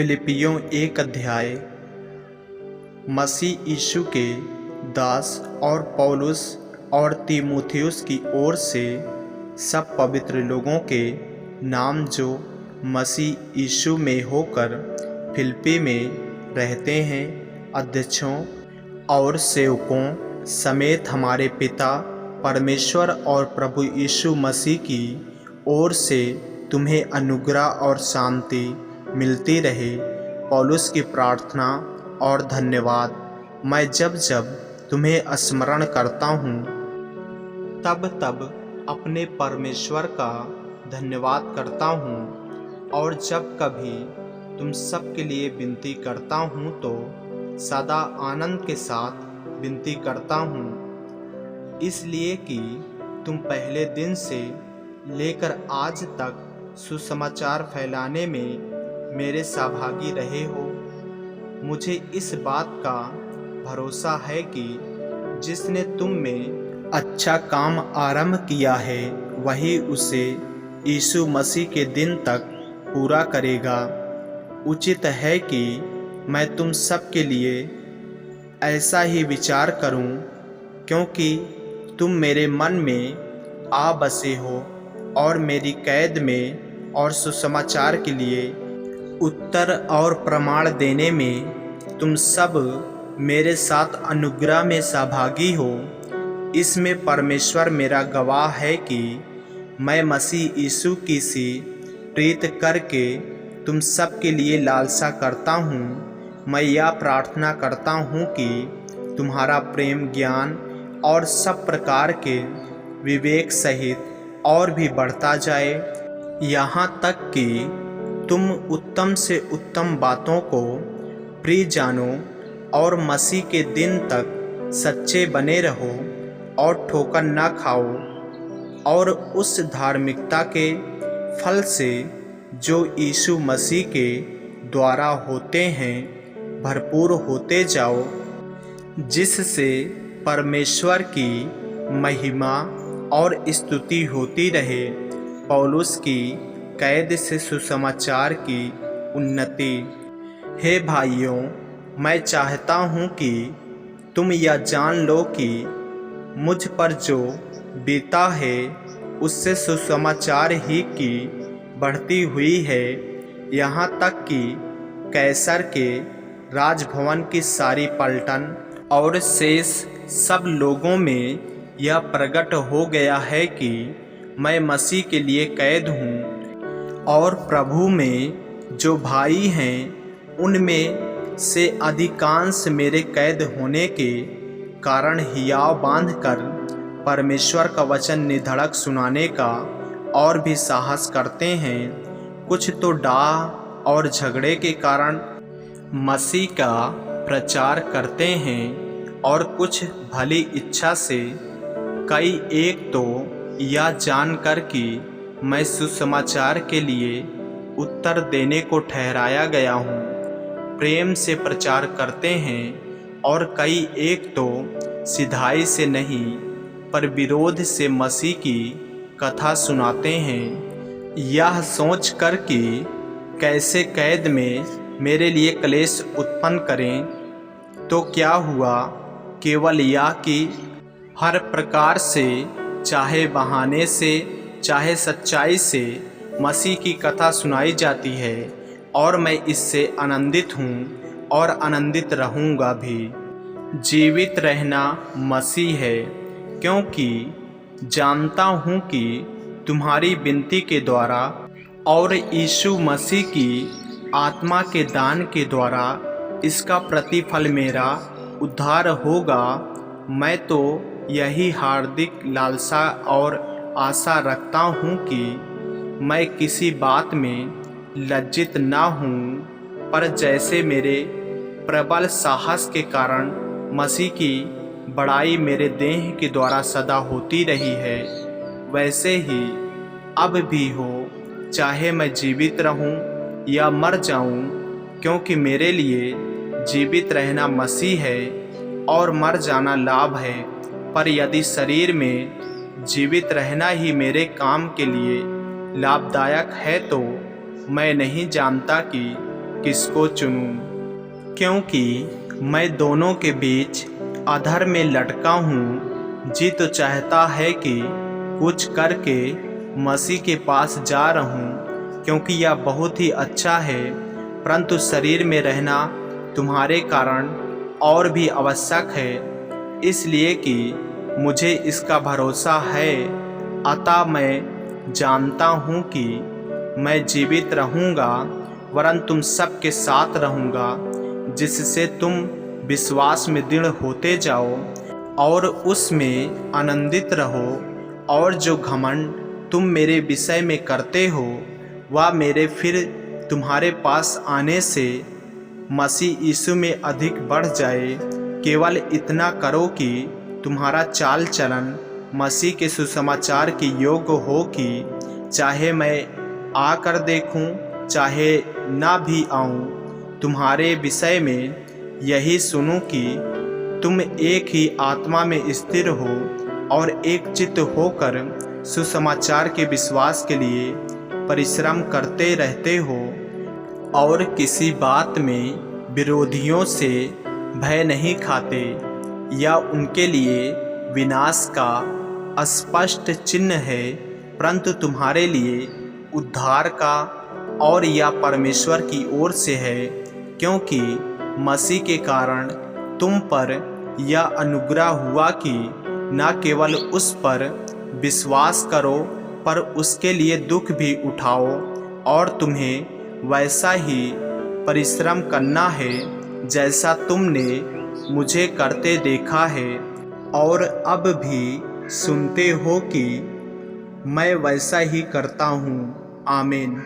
फिलिपियों 1 अध्याय। मसीह यीशु के दास और पौलुस और तीमुथियुस की ओर से सब पवित्र लोगों के नाम जो मसीह यीशु में होकर फिलिप्पी में रहते हैं, अध्यक्षों और सेवकों समेत हमारे पिता परमेश्वर और प्रभु यीशु मसीह की ओर से तुम्हें अनुग्रह और शांति मिलती रहे। पौलुस की प्रार्थना और धन्यवाद। मैं जब जब तुम्हें स्मरण करता हूँ तब तब अपने परमेश्वर का धन्यवाद करता हूँ, और जब कभी तुम सब के लिए विनती करता हूँ तो सदा आनंद के साथ विनती करता हूँ, इसलिए कि तुम पहले दिन से लेकर आज तक सुसमाचार फैलाने में मेरे सहभागी रहे हो। मुझे इस बात का भरोसा है कि जिसने तुम में अच्छा काम आरंभ किया है वही उसे यीशु मसीह के दिन तक पूरा करेगा। उचित है कि मैं तुम सब के लिए ऐसा ही विचार करूं, क्योंकि तुम मेरे मन में आ बसे हो और मेरी कैद में और सुसमाचार के लिए उत्तर और प्रमाण देने में तुम सब मेरे साथ अनुग्रह में सहभागी हो। इसमें परमेश्वर मेरा गवाह है कि मैं मसीह यीशु की सी प्रीत करके तुम सब के लिए लालसा करता हूँ। मैं यह प्रार्थना करता हूँ कि तुम्हारा प्रेम, ज्ञान और सब प्रकार के विवेक सहित और भी बढ़ता जाए, यहाँ तक कि तुम उत्तम से उत्तम बातों को प्रिय जानो और मसीह के दिन तक सच्चे बने रहो और ठोकर न खाओ, और उस धार्मिकता के फल से जो यीशु मसीह के द्वारा होते हैं भरपूर होते जाओ, जिससे परमेश्वर की महिमा और स्तुति होती रहे। पौलुस की कैद से सुसमाचार की उन्नति। हे भाइयों, मैं चाहता हूँ कि तुम यह जान लो कि मुझ पर जो बीता है उससे सुसमाचार ही की बढ़ती हुई है, यहाँ तक कि कैसर के राजभवन की सारी पलटन और शेष सब लोगों में यह प्रकट हो गया है कि मैं मसीह के लिए कैद हूँ, और प्रभु में जो भाई हैं उनमें से अधिकांश मेरे कैद होने के कारण हियाव बांधकर परमेश्वर का वचन निधड़क सुनाने का और भी साहस करते हैं। कुछ तो डाह और झगड़े के कारण मसीह का प्रचार करते हैं, और कुछ भली इच्छा से। कई एक तो यह जानकर कि मैं सुसमाचार के लिए उत्तर देने को ठहराया गया हूँ, प्रेम से प्रचार करते हैं, और कई एक तो सिधाई से नहीं पर विरोध से मसीह की कथा सुनाते हैं, यह सोच कर कि कैसे कैद में मेरे लिए क्लेश उत्पन्न करें। तो क्या हुआ, केवल यह कि हर प्रकार से, चाहे बहाने से चाहे सच्चाई से, मसीह की कथा सुनाई जाती है, और मैं इससे आनंदित हूँ और आनंदित रहूँगा भी। जीवित रहना मसीह है, क्योंकि जानता हूँ कि तुम्हारी विनती के द्वारा और यीशु मसीह की आत्मा के दान के द्वारा इसका प्रतिफल मेरा उद्धार होगा। मैं तो यही हार्दिक लालसा और आशा रखता हूँ कि मैं किसी बात में लज्जित ना हूँ, पर जैसे मेरे प्रबल साहस के कारण मसीह की बड़ाई मेरे देह के द्वारा सदा होती रही है, वैसे ही अब भी हो, चाहे मैं जीवित रहूं या मर जाऊं, क्योंकि मेरे लिए जीवित रहना मसीह है और मर जाना लाभ है। पर यदि शरीर में जीवित रहना ही मेरे काम के लिए लाभदायक है तो मैं नहीं जानता कि किसको चुनूं, क्योंकि मैं दोनों के बीच अधर में लटका हूँ। जी तो चाहता है कि कुछ करके मसीह के पास जा रहूं, क्योंकि यह बहुत ही अच्छा है, परंतु शरीर में रहना तुम्हारे कारण और भी आवश्यक है, इसलिए कि मुझे इसका भरोसा है। अतः मैं जानता हूँ कि मैं जीवित रहूँगा, वरन तुम सबके साथ रहूँगा, जिससे तुम विश्वास में दृढ़ होते जाओ और उसमें आनंदित रहो। और जो घमंड तुम मेरे विषय में करते हो, वह मेरे फिर तुम्हारे पास आने से मसीह यीशु में अधिक बढ़ जाए। केवल इतना करो कि तुम्हारा चाल चलन मसीह के सुसमाचार के योग्य हो, कि चाहे मैं आकर देखूं, चाहे ना भी आऊं, तुम्हारे विषय में यही सुनूं कि तुम एक ही आत्मा में स्थिर हो और एक चित्त होकर सुसमाचार के विश्वास के लिए परिश्रम करते रहते हो, और किसी बात में विरोधियों से भय नहीं खाते, या उनके लिए विनाश का स्पष्ट चिन्ह है, परंतु तुम्हारे लिए उद्धार का और यह परमेश्वर की ओर से है, क्योंकि मसीह के कारण तुम पर यह अनुग्रह हुआ कि न केवल उस पर विश्वास करो, पर उसके लिए दुख भी उठाओ, और तुम्हें वैसा ही परिश्रम करना है जैसा तुमने मुझे करते देखा है और अब भी सुनते हो कि मैं वैसा ही करता हूँ। आमीन।